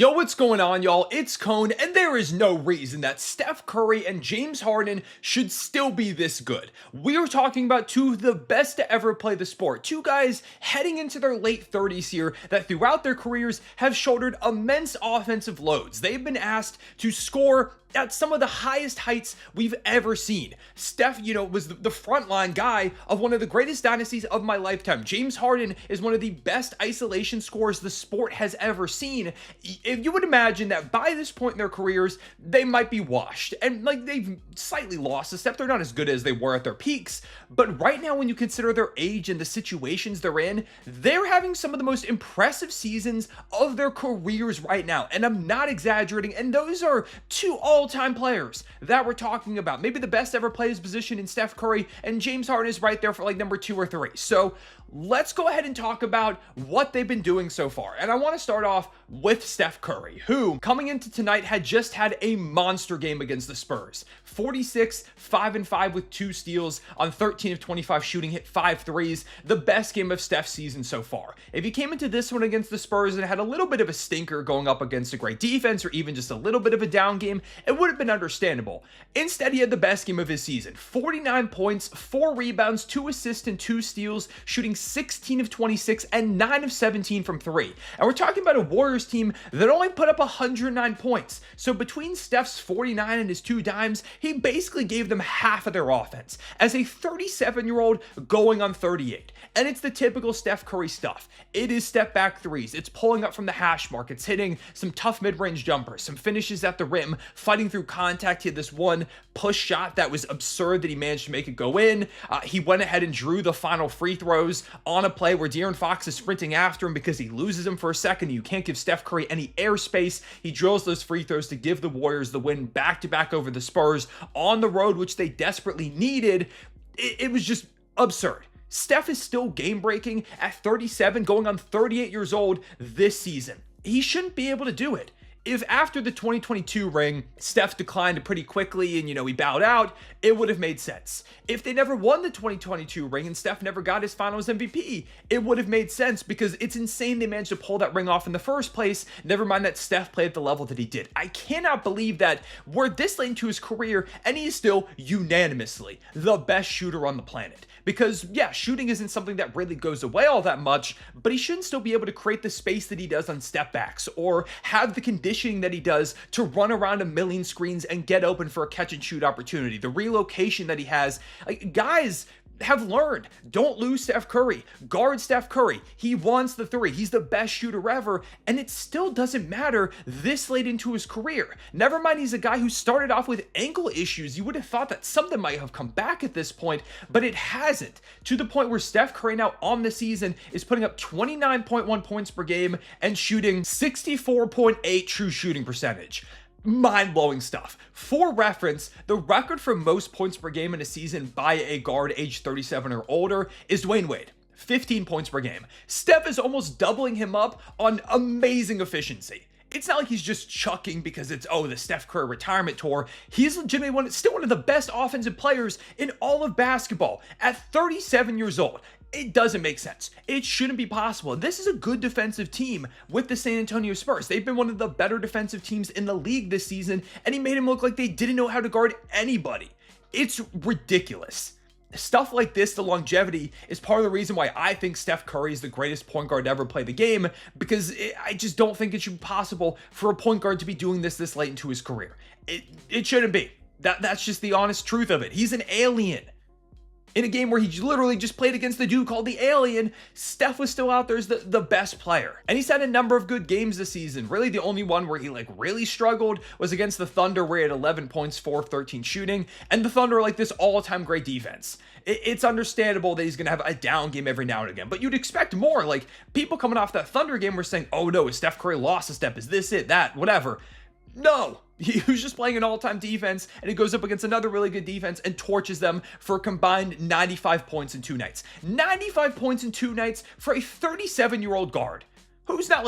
Yo, what's going on, y'all? It's Cone, and there is no reason that Steph Curry and James Harden should still be this good. We are talking about two of the best to ever play the sport. Two guys heading into their late 30s here that throughout their careers have shouldered immense offensive loads. They've been asked to score at some of the highest heights we've ever seen. Steph, was the frontline guy of one of the greatest dynasties of my lifetime. James Harden is one of the best isolation scorers the sport has ever seen. If you would imagine that by this point in their careers, they might be washed. And they've slightly lost a step. They're not as good as they were at their peaks. But right now, when you consider their age and the situations they're in, they're having some of the most impressive seasons of their careers right now. And I'm not exaggerating. And those are two all-time players that we're talking about. Maybe the best ever play his position in Steph Curry, and James Harden is right there for number 2 or 3. So let's go ahead and talk about what they've been doing so far. And I want to start off with Steph Curry, who coming into tonight had just had a monster game against the Spurs. 46, 5-5 with 2 steals on 13 of 25 shooting, hit 5 threes. The best game of Steph's season so far. If he came into this one against the Spurs and had a little bit of a stinker going up against a great defense, or even just a little bit of a down game, it would have been understandable. Instead, he had the best game of his season. 49 points, 4 rebounds, 2 assists, and 2 steals, shooting 16 of 26 and 9 of 17 from 3. And we're talking about a Warriors team that only put up 109 points. So between Steph's 49 and his 2 dimes, he basically gave them half of their offense as a 37-year-old going on 38. And it's the typical Steph Curry stuff. It is step back threes. It's pulling up from the hash mark. It's hitting some tough mid-range jumpers, some finishes at the rim, fighting through contact. He had this one push shot that was absurd that he managed to make it go in. He went ahead and drew the final free throws on a play where De'Aaron Fox is sprinting after him because he loses him for a second. You can't give Steph Curry any airspace. He drills those free throws to give the Warriors the win back-to-back over the Spurs on the road, which they desperately needed. It was just absurd. Steph is still game-breaking at 37, going on 38 years old this season. He shouldn't be able to do it. If after the 2022 ring, Steph declined pretty quickly and, he bowed out, it would have made sense. If they never won the 2022 ring and Steph never got his finals MVP, it would have made sense because it's insane they managed to pull that ring off in the first place, never mind that Steph played at the level that he did. I cannot believe that we're this late into his career and he is still unanimously the best shooter on the planet. Because, yeah, shooting isn't something that really goes away all that much, but he shouldn't still be able to create the space that he does on step backs or have the conditioning that he does to run around a million screens and get open for a catch and shoot opportunity. The relocation that he has, guys have learned, don't lose Steph Curry. Guard Steph Curry. He wants the 3. He's the best shooter ever, and it still doesn't matter this late into his career. Never mind he's a guy who started off with ankle issues. You would have thought that something might have come back at this point, but it hasn't. To the point where Steph Curry now on the season is putting up 29.1 points per game and shooting 64.8 true shooting percentage. Mind-blowing stuff. For reference, the record for most points per game in a season by a guard age 37 or older is Dwayne Wade. 15 points per game. Steph is almost doubling him up on amazing efficiency. It's not like he's just chucking because it's, the Steph Curry retirement tour. He's legitimately still one of the best offensive players in all of basketball at 37 years old. It doesn't make sense. It shouldn't be possible. This is a good defensive team with the San Antonio Spurs. They've been one of the better defensive teams in the league this season, and he made him look like they didn't know how to guard anybody. It's ridiculous. Stuff like this, the longevity, is part of the reason why I think Steph Curry is the greatest point guard to ever play the game, because I just don't think it should be possible for a point guard to be doing this late into his career. It shouldn't be. That's just the honest truth of it. He's an alien. In a game where he literally just played against the dude called the Alien, Steph was still out there as the best player. And he's had a number of good games this season. Really, the only one where he really struggled was against the Thunder, where he had 11 points, 4 of 13 shooting. And the Thunder are this all-time great defense. It's understandable that he's going to have a down game every now and again, but you'd expect more. People coming off that Thunder game were saying, oh no, is Steph Curry lost a step? Is this it, that, whatever? No. He was just playing an all-time defense, and he goes up against another really good defense and torches them for a combined 95 points in 2 nights. 95 points in 2 nights for a 37-year-old guard who's not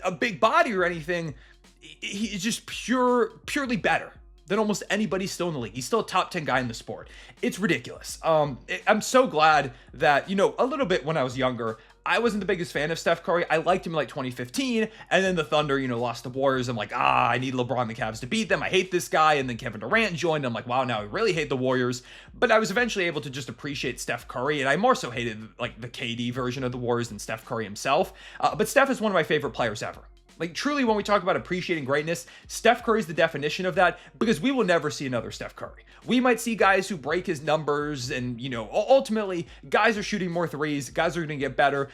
a big body or anything. He's just purely better than almost anybody still in the league. He's still a top 10 guy in the sport. It's ridiculous. I'm so glad that, a little bit when I was younger, I wasn't the biggest fan of Steph Curry. I liked him in like 2015, and then the Thunder, lost the Warriors. I'm like, I need LeBron and the Cavs to beat them. I hate this guy. And then Kevin Durant joined. I'm like, wow, now I really hate the Warriors. But I was eventually able to just appreciate Steph Curry, and I more so hated like the KD version of the Warriors than Steph Curry himself. But Steph is one of my favorite players ever. Like, truly, when we talk about appreciating greatness, Steph Curry is the definition of that, because we will never see another Steph Curry. We might see guys who break his numbers, and, ultimately, guys are shooting more threes, guys are going to get better.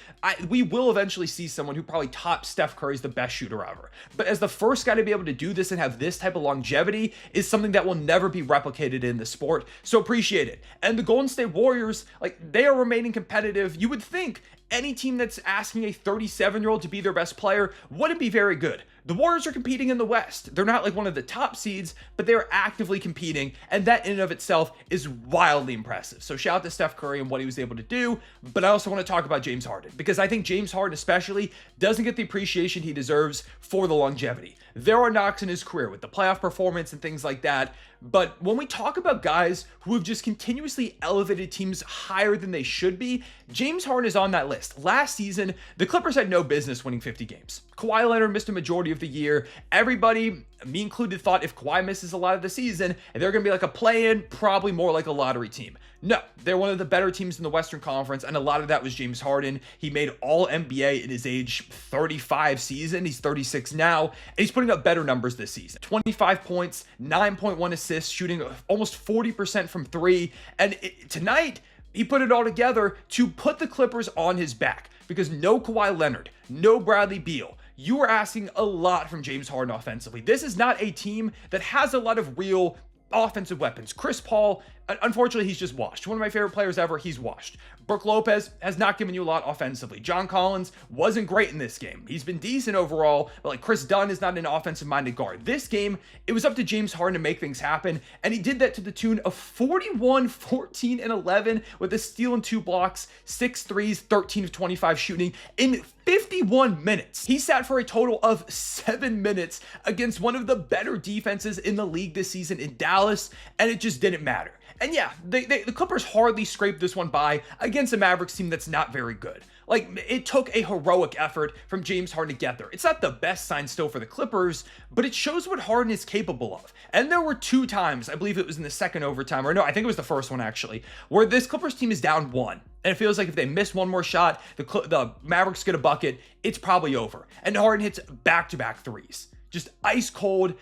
We will eventually see someone who probably tops Steph Curry as the best shooter ever. But as the first guy to be able to do this and have this type of longevity is something that will never be replicated in the sport. So appreciate it. And the Golden State Warriors, like, they are remaining competitive. You would think any team that's asking a 37-year-old to be their best player wouldn't be very good. The Warriors are competing in the West. They're not like one of the top seeds, but they're actively competing, and that in and of itself is wildly impressive. So shout out to Steph Curry and what he was able to do, but I also want to talk about James Harden, because I think James Harden especially doesn't get the appreciation he deserves for the longevity. There are knocks in his career with the playoff performance and things like that, but when we talk about guys who have just continuously elevated teams higher than they should be, James Harden is on that list. Last season, the Clippers had no business winning 50 games. Kawhi Leonard missed a majority of the year. Everybody, me included, thought if Kawhi misses a lot of the season, they're going to be like a play-in, probably more like a lottery team. No, they're one of the better teams in the Western Conference, and a lot of that was James Harden. He made All-NBA in his age 35 season. He's 36 now, and he's putting up better numbers this season. 25 points, 9.1 assists, shooting almost 40% from three, and tonight, he put it all together to put the Clippers on his back, because no Kawhi Leonard, no Bradley Beal. You are asking a lot from James Harden offensively. This is not a team that has a lot of real offensive weapons. Chris Paul, unfortunately, he's just washed. One of my favorite players ever, he's washed. Brook Lopez has not given you a lot offensively. John Collins wasn't great in this game. He's been decent overall, but like Chris Dunn is not an offensive-minded guard. This game, it was up to James Harden to make things happen, and he did that to the tune of 41, 14, and 11 with a steal and 2 blocks, 6 threes, 13 of 25 shooting in 51 minutes. He sat for a total of 7 minutes against one of the better defenses in the league this season in Dallas, and it just didn't matter. And yeah, the Clippers hardly scraped this one by against a Mavericks team that's not very good. Like, it took a heroic effort from James Harden to get there. It's not the best sign still for the Clippers, but it shows what Harden is capable of. And there were 2 times, I believe it was in the second overtime, or no, I think it was the first one actually, where this Clippers team is down 1. And it feels like if they miss one more shot, the Mavericks get a bucket, it's probably over. And Harden hits back-to-back threes. Just ice cold,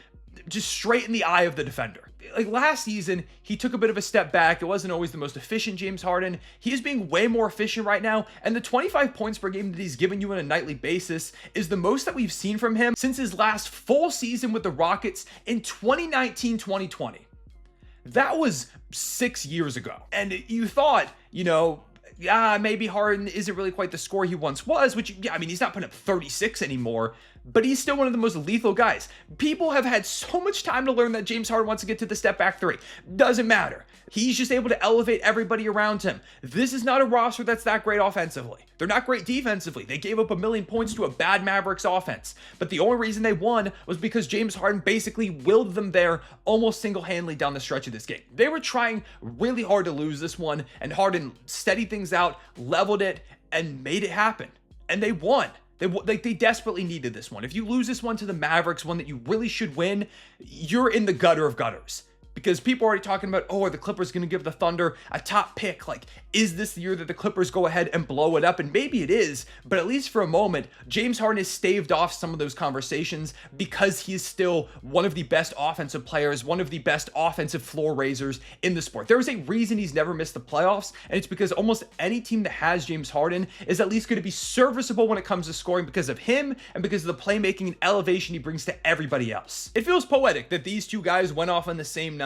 just straight in the eye of the defender. Like last season, he took a bit of a step back. It wasn't always the most efficient James Harden. He is being way more efficient right now, and the 25 points per game that he's giving you on a nightly basis is the most that we've seen from him since his last full season with the Rockets in 2019-2020. That was 6 years ago. And you thought, maybe Harden isn't really quite the scorer he once was, which, yeah, I mean, he's not putting up 36 anymore, but he's still one of the most lethal guys. People have had so much time to learn that James Harden wants to get to the step back 3. Doesn't matter. He's just able to elevate everybody around him. This is not a roster that's that great offensively. They're not great defensively. They gave up 1 million points to a bad Mavericks offense, but the only reason they won was because James Harden basically willed them there almost single-handedly down the stretch of this game. They were trying really hard to lose this one, and Harden steadied things out, leveled it, and made it happen. And they won. They desperately needed this one. If you lose this one to the Mavericks, one that you really should win, you're in the gutter of gutters. Because people are already talking about, are the Clippers going to give the Thunder a top pick? Like, is this the year that the Clippers go ahead and blow it up? And maybe it is, but at least for a moment, James Harden has staved off some of those conversations because he is still one of the best offensive players, one of the best offensive floor raisers in the sport. There is a reason he's never missed the playoffs, and it's because almost any team that has James Harden is at least going to be serviceable when it comes to scoring because of him and because of the playmaking and elevation he brings to everybody else. It feels poetic that these 2 guys went off on the same night.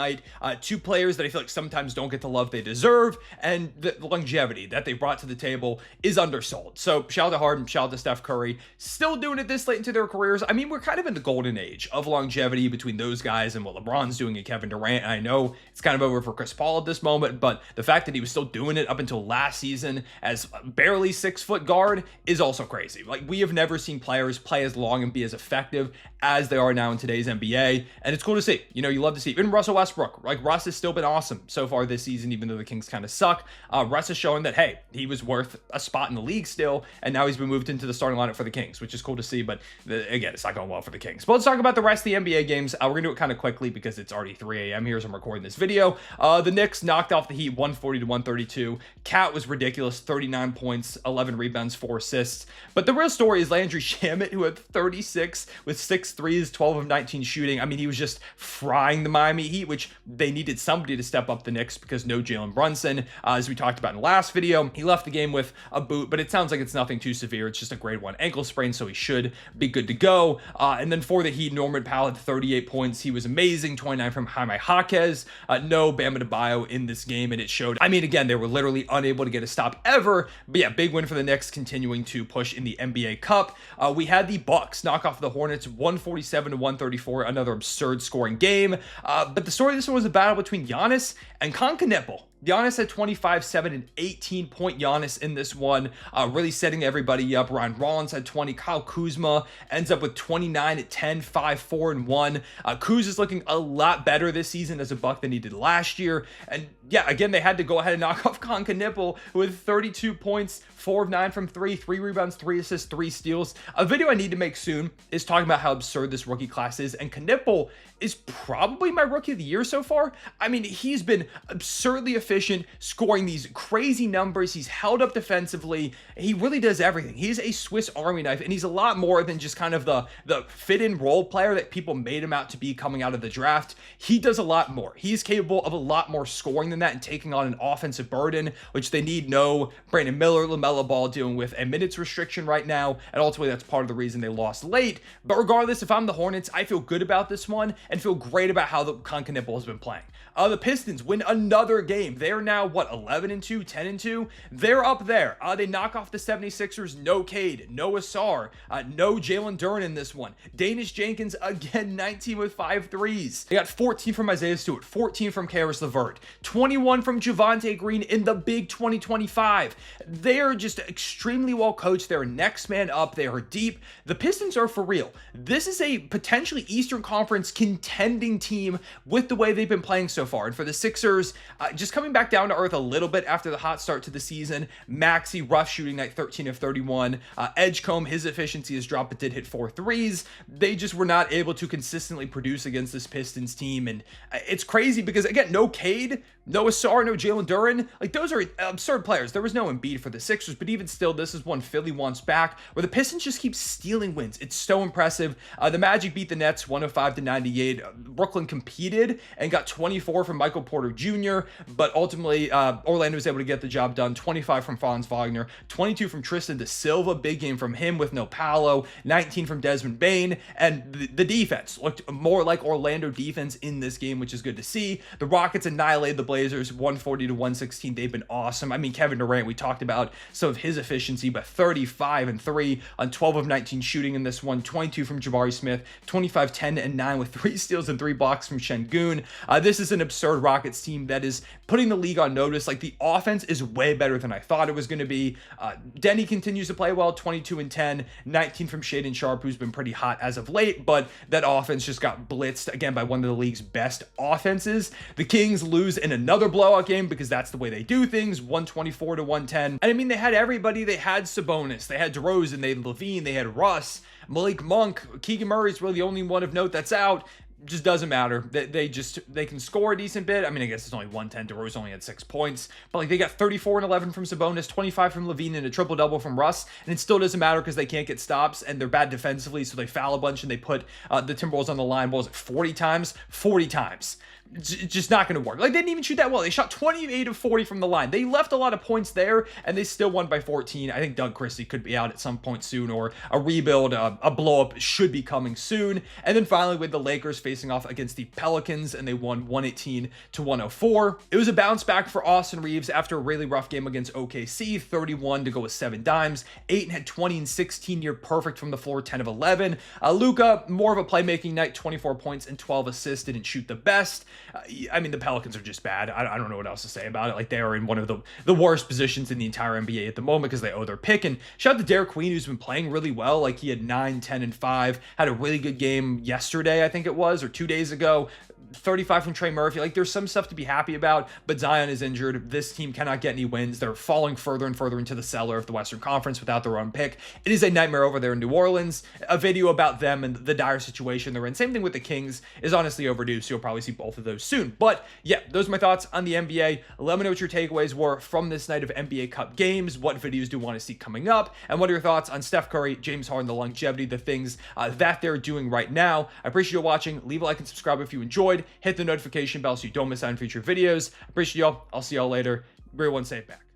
2 players that I feel like sometimes don't get the love they deserve, and the longevity that they brought to the table is undersold. So shout out to Harden, shout out to Steph Curry, still doing it this late into their careers. I mean, we're kind of in the golden age of longevity between those guys and what LeBron's doing and Kevin Durant. I know it's kind of over for Chris Paul at this moment, but the fact that he was still doing it up until last season as barely 6-foot guard is also crazy. Like, we have never seen players play as long and be as effective as they are now in today's NBA, and it's cool to see. You love to see. Even Russell Westbrook Westbrook. Like, Russ has still been awesome so far this season, even though the Kings kind of suck. Russ is showing that, hey, he was worth a spot in the league still, and now he's been moved into the starting lineup for the Kings, which is cool to see, but again, it's not going well for the Kings. But let's talk about the rest of the NBA games. We're going to do it kind of quickly because it's already 3 a.m. here as I'm recording this video. The Knicks knocked off the Heat 140-132. Cat was ridiculous, 39 points, 11 rebounds, 4 assists. But the real story is Landry Shamet, who had 36 with 6 threes, 12 of 19 shooting. I mean, he was just frying the Miami Heat, which they needed somebody to step up the Knicks because no Jalen Brunson. As we talked about in the last video, he left the game with a boot, but it sounds like it's nothing too severe. It's just a grade 1 ankle sprain, so he should be good to go. And then for the Heat, Norman Powell had 38 points. He was amazing, 29 from Jaime Jaquez. No Bam Adebayo in this game, and it showed. I mean, again, they were literally unable to get a stop ever, but yeah, big win for the Knicks, continuing to push in the NBA Cup. We had the Bucks knock off the Hornets 147-134, another absurd scoring game. But the story of this one was a battle between Giannis and Concacaf. Giannis had 25, 7, and 18-point Giannis in this one, really setting everybody up. Ryan Rollins had 20. Kyle Kuzma ends up with 29 at 10, 5, 4, and 1. Kuz is looking a lot better this season as a Buck than he did last year. And yeah, again, they had to go ahead and knock off Concacaf with 32 points, 4 of 9 from 3, 3 rebounds, 3 assists, 3 steals. A video I need to make soon is talking about how absurd this rookie class is, and Knipple is probably my rookie of the year so far. I mean, he's been absurdly efficient, scoring these crazy numbers. He's held up defensively. He really does everything. He's a Swiss Army knife, and he's a lot more than just kind of the fit-in role player that people made him out to be coming out of the draft. He does a lot more. He's capable of a lot more scoring than that and taking on an offensive burden, which they need no Brandon Miller, LaMelo Ball dealing with a minutes restriction right now, and ultimately that's part of the reason they lost late. But regardless, if I'm the Hornets, I feel good about this one and feel great about how the Concacaf has been playing. The Pistons win another game. They're now, what, 11-2, 10-2? They're up there. They knock off the 76ers. No Cade, no Asar, no Jalen Duren in this one. Danish Jenkins, again, 19 with 5 threes. They got 14 from Isaiah Stewart, 14 from Karis LeVert, 21 from Javonte Green in the big 2025. They are just extremely well coached. They're next man up. They are deep. The Pistons are for real. This is a potentially Eastern Conference contending team with the way they've been playing so far. And for the Sixers, just coming back down to earth a little bit after the hot start to the season. Maxey, rough shooting night, 13 of 31. Edgecombe, his efficiency has dropped, but did hit 4 threes. They just were not able to consistently produce against this Pistons team. And it's crazy because, again, no Cade, no Asar, no Jalen Duren. Like, those are absurd players. There was no Embiid for the Sixers, but even still, this is one Philly wants back, where the Pistons just keep stealing wins. It's so impressive. The Magic beat the Nets 105-98. Brooklyn competed and got 24 from Michael Porter Jr., but ultimately, Orlando was able to get the job done. 25 from Franz Wagner, 22 from Tristan da Silva, big game from him with no Paolo, 19 from Desmond Bane, and the defense looked more like Orlando defense in this game, which is good to see. The Rockets annihilated the Blazers 140-116. They've been awesome. I mean, Kevin Durant, we talked about some of his efficiency, but 35 and 3 on 12 of 19 shooting in this one, 22 from Jabari Smith, 25, 10, and 9 with 3 steals and 3 blocks from Şengün. This is an absurd Rockets team that is putting the league on notice. Like, the offense is way better than I thought it was going to be. Denny continues to play well, 22 and 10, 19 from Shaedon Sharpe, who's been pretty hot as of late, but that offense just got blitzed again by one of the league's best offenses. The Kings lose in another blowout game because that's the way they do things, 124-110. And I mean, they had everybody. They had Sabonis, they had DeRozan, they had Levine, they had Russ, Malik Monk, Keegan Murray's really the only one of note that's out. Just doesn't matter. They can score a decent bit. I mean, I guess it's only 110. DeRozan only had 6 points, but like, they got 34 and 11 from Sabonis, 25 from Levine, and a triple double from Russ, and it still doesn't matter because they can't get stops and they're bad defensively, so they foul a bunch and they put the Timberwolves on the line. What was it, 40 times? 40 times. It's just not going to work. Like, they didn't even shoot that well. They shot 28 of 40 from the line. They left a lot of points there, and they still won by 14. I think Doug Christie could be out at some point soon, or a rebuild, a blow-up should be coming soon. And then finally, with the Lakers facing off against the Pelicans, and they won 118-104. It was a bounce back for Austin Reeves after a really rough game against OKC, 31 to go with 7 dimes. Ayton had 20 and 16, near perfect from the floor, 10 of 11. Luka, more of a playmaking night, 24 points and 12 assists, didn't shoot the best. I mean, the Pelicans are just bad. I don't know what else to say about it. Like, they are in one of the worst positions in the entire NBA at the moment because they owe their pick. And shout out to Derek Queen, who's been playing really well. Like, he had 9, 10, and 5. Had a really good game yesterday, I think it was, or 2 days ago. 35 from Trey Murphy. Like, there's some stuff to be happy about, but Zion is injured. This team cannot get any wins. They're falling further and further into the cellar of the Western Conference without their own pick. It is a nightmare over there in New Orleans. A video about them and the dire situation they're in, same thing with the Kings, is honestly overdue, so you'll probably see both of those soon. But yeah, those are my thoughts on the NBA. Let me know what your takeaways were from this night of NBA Cup games. What videos do you want to see coming up? And what are your thoughts on Steph Curry, James Harden, the longevity, the things that they're doing right now? I appreciate you watching. Leave a like and subscribe if you enjoyed. Hit the notification bell so you don't miss out on future videos. I appreciate y'all. I'll see y'all later. Everyone, say it back.